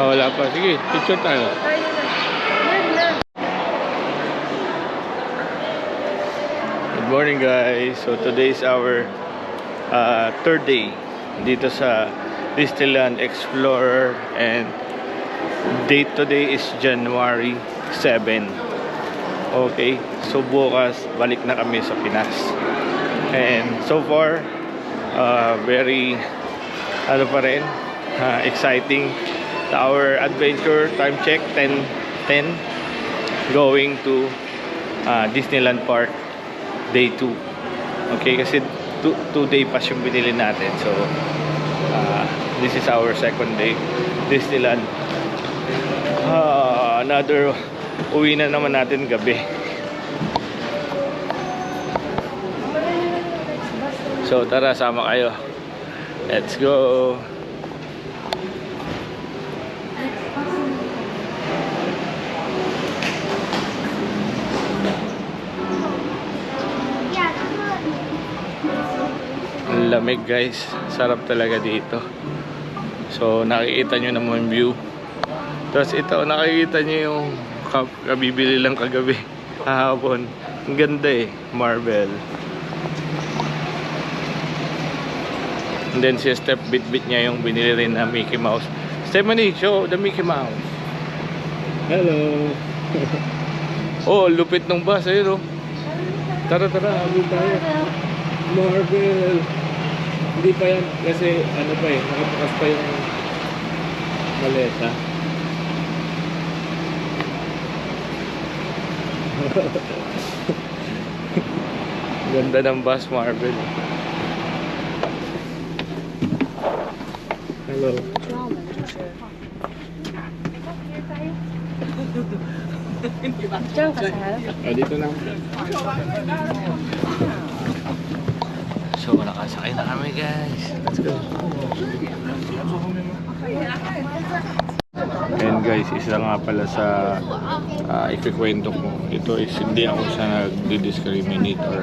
Wala pa. Sige, picture tayo. Good morning guys. So today is our third day dito sa Disneyland Explorer, and date today is January 7. Okay, so bukas balik na kami sa Pinas. And so far very ano pa rin, exciting. Our adventure time check 10:10 going to Disneyland Park day 2. Okay, kasi 2-day pass yung binili natin. So this is our second day Disneyland. Another uwi na naman natin gabi. So tara, sama kayo. Let's go. Ang lamig guys, sarap talaga dito. So nakikita nyo naman view. Tapos ito, nakikita nyo yung kabibili lang kagabi kahapon. Ang ganda eh, marble. And then si Steph, bit niya yung binili rin na Mickey Mouse. Stephanie, show the Mickey Mouse. Hello. Oh, lupit ng bus, ayun oh. Tara, abot tayo. Marble. Hindi pa yan kasi ano pa eh, nakapakas pa yung maleta. Ganda ng bus, marble. Hello. Dito lang. So nakasakay na kami guys. Let's go. And guys, isa nga pala sa ikikwento ko. Ito is hindi ako sa nagdi-discriminate or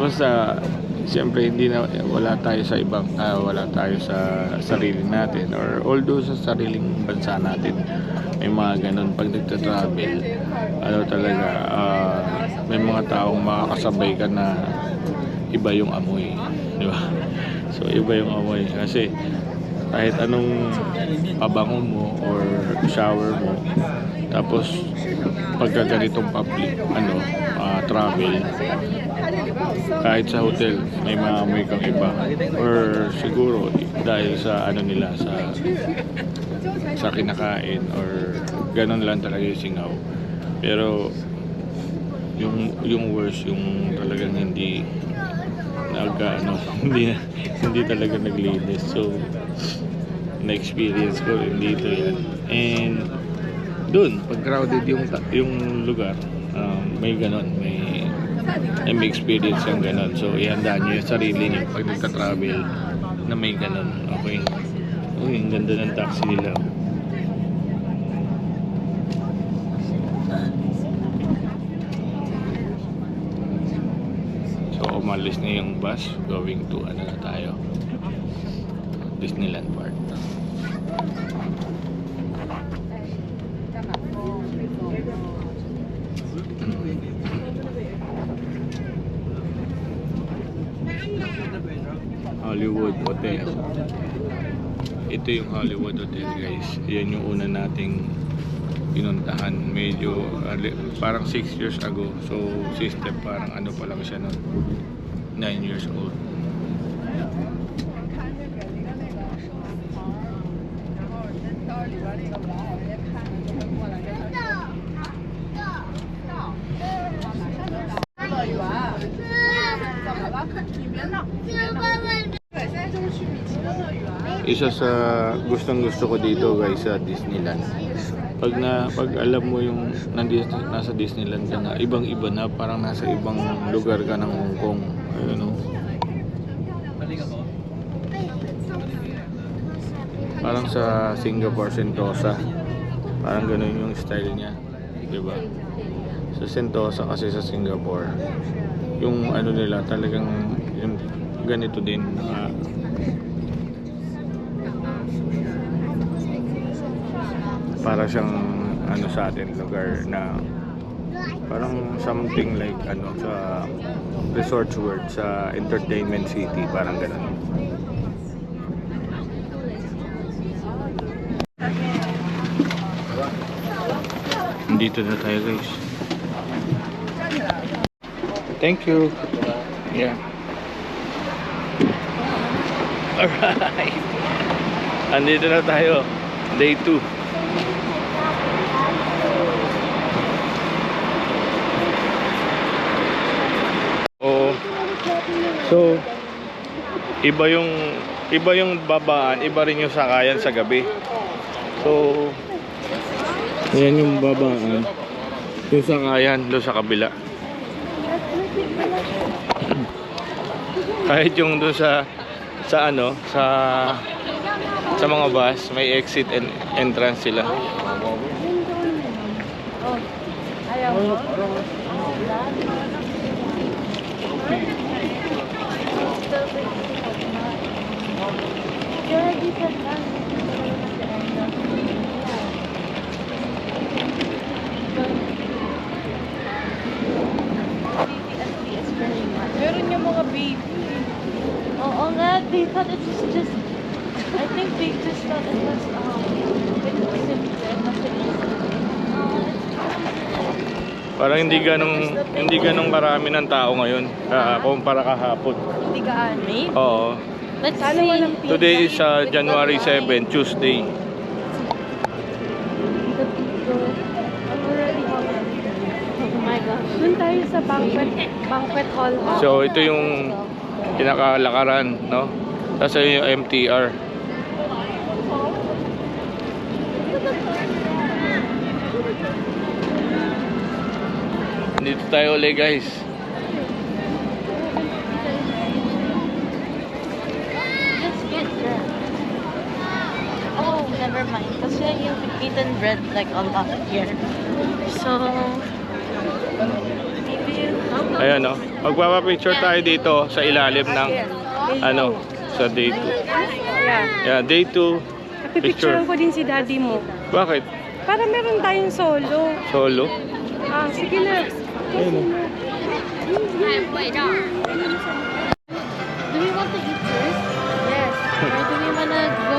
basta siyempre hindi na wala tayo sa ibang wala tayo sa sarili natin, or although sa sariling bansa natin may mga ganun pag nagta-travel. Ano talaga, may mga taong makakasabay ka na iba yung amoy, di ba? So iba yung amoy kasi kahit anong pabango mo or shower mo, tapos pagka ganitong public travel, kahit sa hotel may maamoy kang iba, or siguro dahil sa nila sa kinakain or ganun lang talaga yung singaw. Pero yung worst, yung talagang hindi hindi talaga naglinis. So na-experience ko rin dito yan. And dun, pag crowded yung lugar, may ganon, may experience yung ganon. So ihanda nyo yung sarili nyo pag nagka-travel na may ganon. Okay. Uy, ang ganda ng taxi nila. So umalis na yung bus going to na tayo, Disneyland Park. Hollywood Hotel. Ito yung Hollywood Hotel guys. Yan yung una nating pinuntahan. Medyo parang 6 years ago. So system parang pa lang siya nun, 9 years old. Isa sa gustong-gusto ko dito guys sa Disneyland, pag alam mo yung nasa Disneyland ka na, ibang-iba na, parang nasa ibang lugar ka ng Hong Kong. Ayun o. Parang sa Singapore, Sentosa. Parang ganun yung style niya, diba? Sa Sentosa kasi sa Singapore, yung nila talagang yung ganito din. para siyang ano sa atin lugar na parang something like ano sa Resorts World sa Entertainment City, parang ganun. Dito na tayo guys. Thank you. Yeah. Alright. Andito na tayo. Day 2. Oh. So, iba yung babaan, iba rin yung sakayan sa gabi. So, ayan yung babaan. Yung sakayan doon sa kabila. Kahit yung doon sa ano, sa mga bus, may exit and entrance sila. Meron yung mga baby. Oo nga, they thought it was just, I think they just thought it was, Parang hindi ganong karami ng tao ngayon kumpara kahapon. Hindi gaano. Oo. Let's see. Today is January 7, Tuesday. Oh my gosh. Doon tayo sa banquet hall. So ito yung pinakalakaran, no? Tapos yung MTR. Dito tayo ulit guys. Let's get bread. Oh, never mind. Kasi you've eaten bread like a lot here. So, maybe you... Ayan, no? Magpapapicture tayo dito sa ilalim ng ano, sa day 2. Yeah, day 2 picture. Pipicturean ko din si daddy mo. Bakit? Para meron tayong solo. Solo? Ah, sige na. Ayun, no? Do we want to eat first? Yes. Or do we wanna go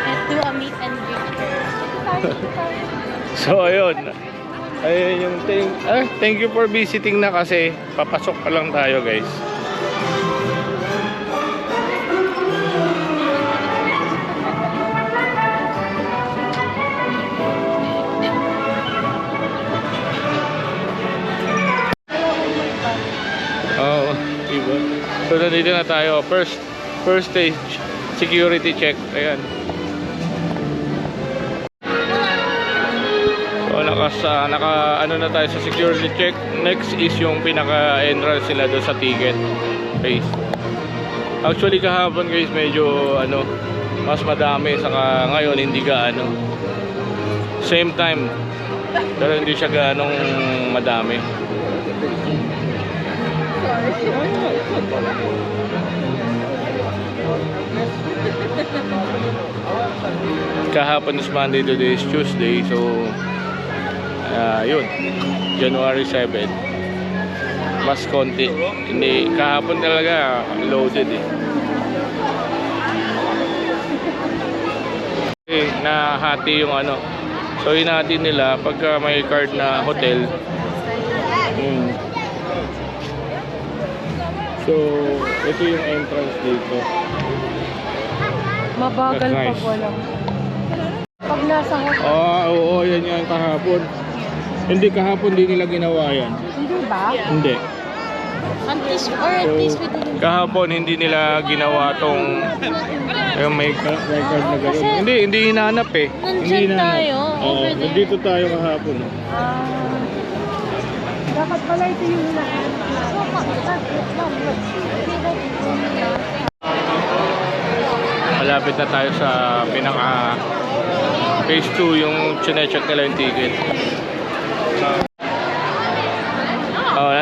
and do a meet and greet first? So ayun. Ayun yung thank you for visiting na kasi papasok pa lang tayo guys. Oh, diba? So nandito na tayo. First stage security check. Ayan. So naka ano na tayo sa security check. Next is yung pinaka-entrance nila doon sa ticket place. Actually kahapon guys medyo ano mas madami, saka ngayon hindi gaano. Same time. Pero hindi siya gaanong madami. Kahapon is Monday, today is Tuesday. So yun, January 7 mas konti. Hindi, kahapon talaga loaded nahati yung ano. So hinati nila pagka may card na hotel. So ito yung entrance dito. Mabagal That's nice. pag walang. Pag nasa hotel. Oo, yan yung kahapon. Hindi kahapon, di nila ginawa yan. Hindi ba? Hindi. At least we didn't... Kahapon hindi nila ginawa tong yung may card na gano'n. Hindi hinanap eh. Hindi Nandyan tayo, Oo, over there. nandito tayo kahapon. Dapat pala ito yung lahat. Malapit na tayo sa pinaka phase 2, yung chinecheck nila yung ticket.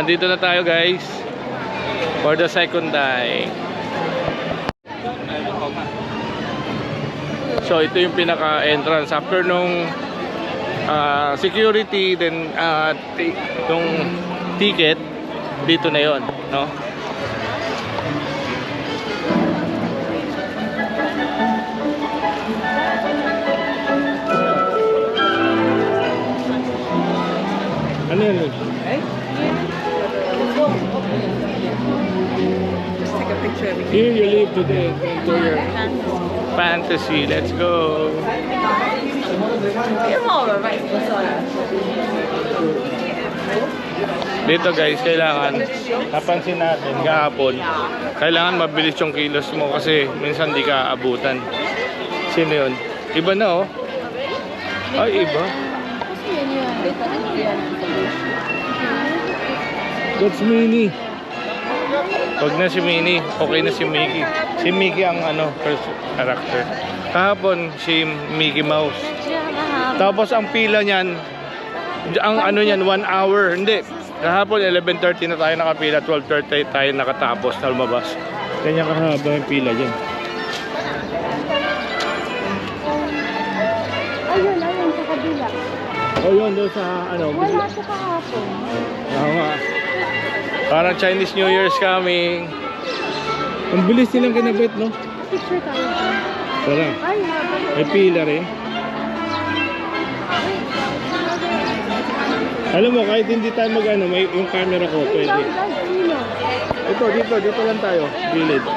Nandito na tayo guys for the second time. So ito yung pinaka entrance after nung security, then yung ticket dito na yon, no? Ano yan? Just take a picture of me. Here you live today. To your fantasy. Let's go. Dito guys, kailangan napansin natin kahapon, kailangan mabilis yung kilos mo kasi minsan di ka abutan. Sino yun? Iba na oh. Ay, iba. That's Minnie. Wag na si Minnie, okay na si Mickey. Si Mickey ang first character. Kahapon si Mickey Mouse. Tapos ang pila niyan, ang niyan 1 hour. Hindi. Kahapon 11:30 na tayo nakapila, 12:30 tayo nakatapos na lumabas. Ganyan kahaba yung pila diyan. Ayun, sa kabila. Oh, yun doon sa Wala sa kahapon. Oo nga. Parang Chinese New Year's coming. Ang bilis nilang kinabit, no? Picture tayo. Tara. Ay, habang. May pila rin. Alam mo, kahit hindi tayo may yung camera ko, pwede. Ito, dito lang tayo. Village.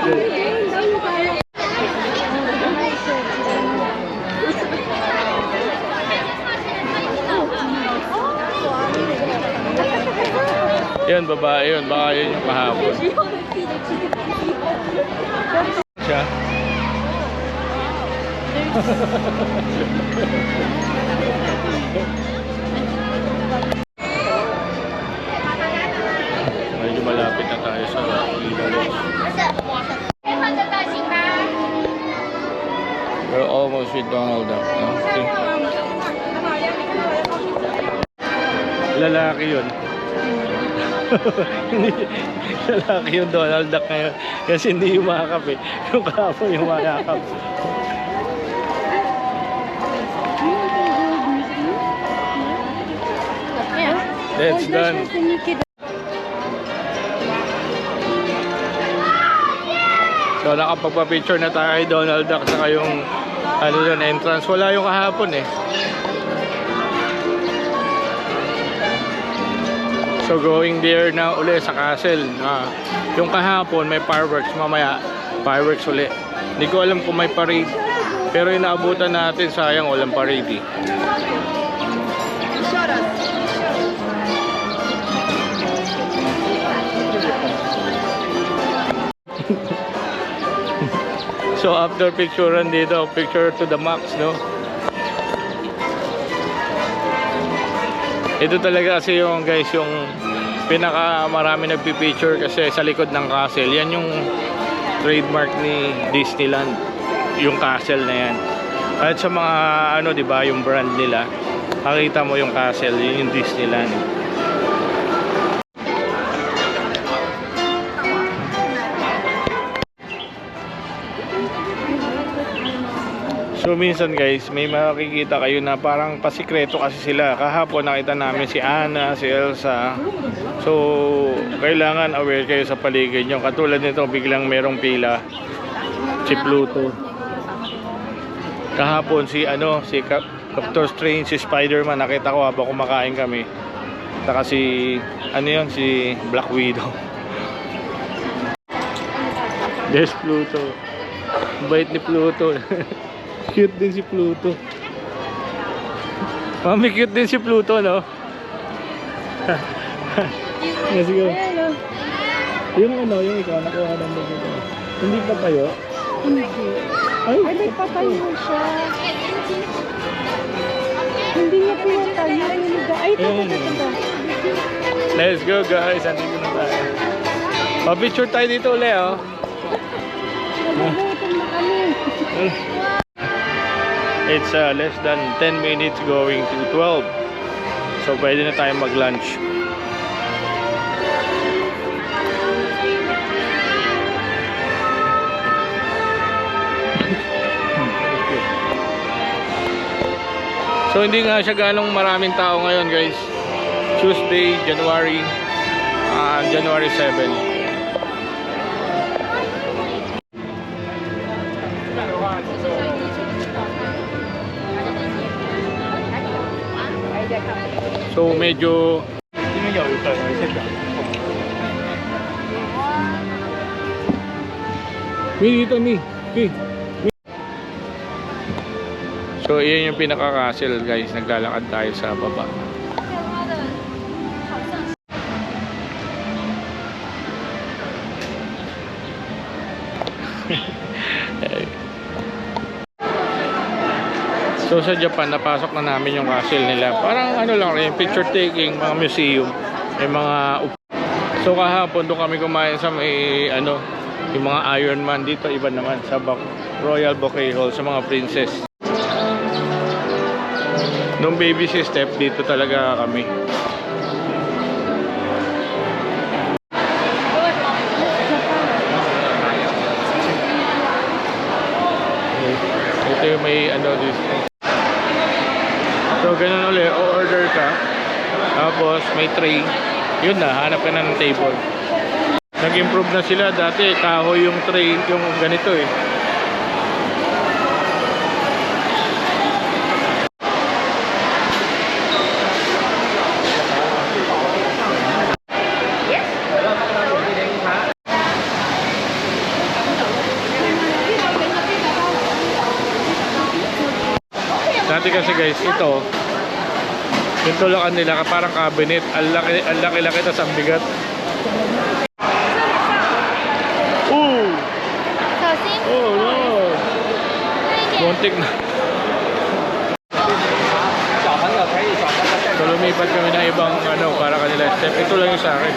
Yun, babae yun. Baka yun yung kahapon. Siya. Medyo malapit na tayo sa Village. We're almost with Donald Duck. No? Okay. Lalaki yun. Lalaki yung Donald Duck ngayon kasi hindi yumakap eh. Yung kahapon yumakap. That's done. So nakapagpa-picture na tayo kay Donald Duck sa yung yun, entrance. Wala yung kahapon eh. So going there na uli sa castle. Yung kahapon may fireworks, mamaya fireworks uli. Hindi ko alam kung may parade. Pero inaabutan natin, sayang walang parade eh. So after picturean dito, picture to the max, no? Ito talaga kasi yung guys, yung pinaka marami nagpi-picture kasi sa likod ng castle. Yan yung trademark ni Disneyland, yung castle na yan. Kahit sa mga 'di ba, yung brand nila, makita mo yung castle, yun yung Disneyland. So minsan guys, may makikita kayo na parang pasikreto kasi sila. Kahapon nakita namin si Anna, si Elsa. So kailangan aware kayo sa paligid nyo. Katulad nito, biglang merong pila. Si Pluto. Kahapon si Doctor Strange, si Spider-Man, nakita ko habang kumakain kami. Saka si si Black Widow. There's Pluto. Bait ni Pluto. Cute din si Pluto. Mami, cute din si Pluto, no? Let's go. Yung ikaw, nakuha ng mga ito. Hindi pa tayo? Hindi. Ay, may patayo siya. Hindi niya pinatayo. Ay, ito. Let's go guys, andito na tayo. Pa-picture tayo dito ulit, oh. Nagugutom na kami. It's less than 10 minutes going to 12. So pwede na tayo mag-lunch. So hindi nga siya ganong maraming tao ngayon guys. Tuesday, January 7. So medyo dito Mi. So iyan yung pinaka-castle guys, naglalakad tayo sa baba. So sa Japan, napasok na namin yung castle nila. Parang ano lang rin, picture taking, mga museum, may mga so kahapon doon kami kumain sa may ano, yung mga Iron Man. Dito iba naman sa Royal Bouquet Hall sa mga princess. Nung baby si Steph, dito talaga kami. Ito yung may ano dito. So ganun ulit, o-order ka. Tapos may tray. Yun na, hanap ka na ng table. Nag-improve na sila. Dati kahoy yung tray, yung ganito eh. Dati kasi guys, ito yung tulakan nila parang cabinet. Ang laki-laki tas ang bigat. Oh no, muntik na. So lumipat kami ng ibang ano para kanila step. Ito lang yung sa akin.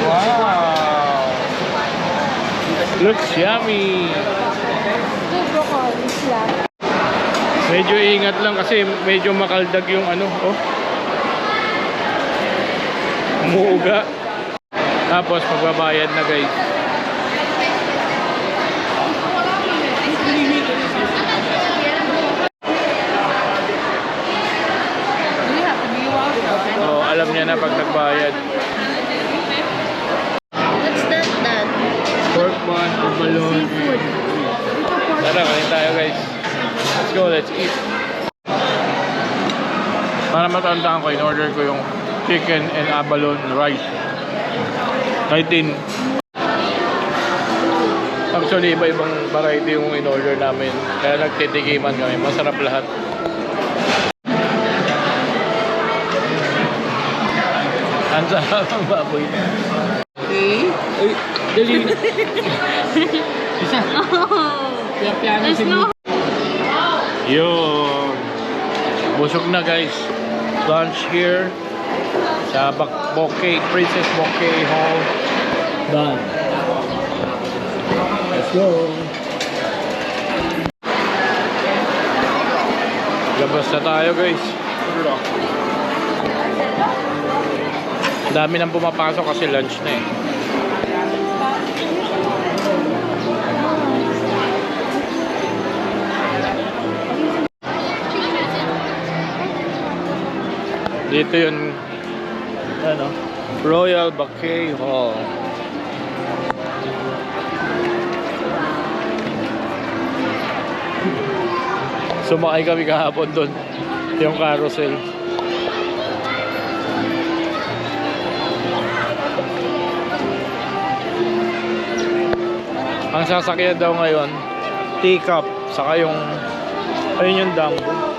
Wow, looks yummy. Medyo ingat lang kasi medyo makaldag yung ano, oh. Umuuga. Tapos magbabayad na guys. Oh, alam niya na pag nagbayad. What's that, Dad? Pork bun, balloon. Tara, kain tayo guys. Let's go, let's eat. Para matandaan ko, in-order ko yung chicken and abalone rice. 19. Actually, iba-ibang variety yung in-order namin. Kaya nagtitikiman kami. Masarap lahat. Ang sarap ang baboy. Ay, dali. Isa. Piano si Yun. Busog na guys. Lunch here sa Bouquet, Princess Bouquet Hall. Done. Let's go. Labas na tayo guys. Dami nang pumapasok kasi lunch na eh. Dito yun, ano, Royal Bouquet Hall. Sumakay kami kahapon doon, yung carousel. Ang sasakyan daw ngayon, teacup, saka yung, ayun yung Dumbo.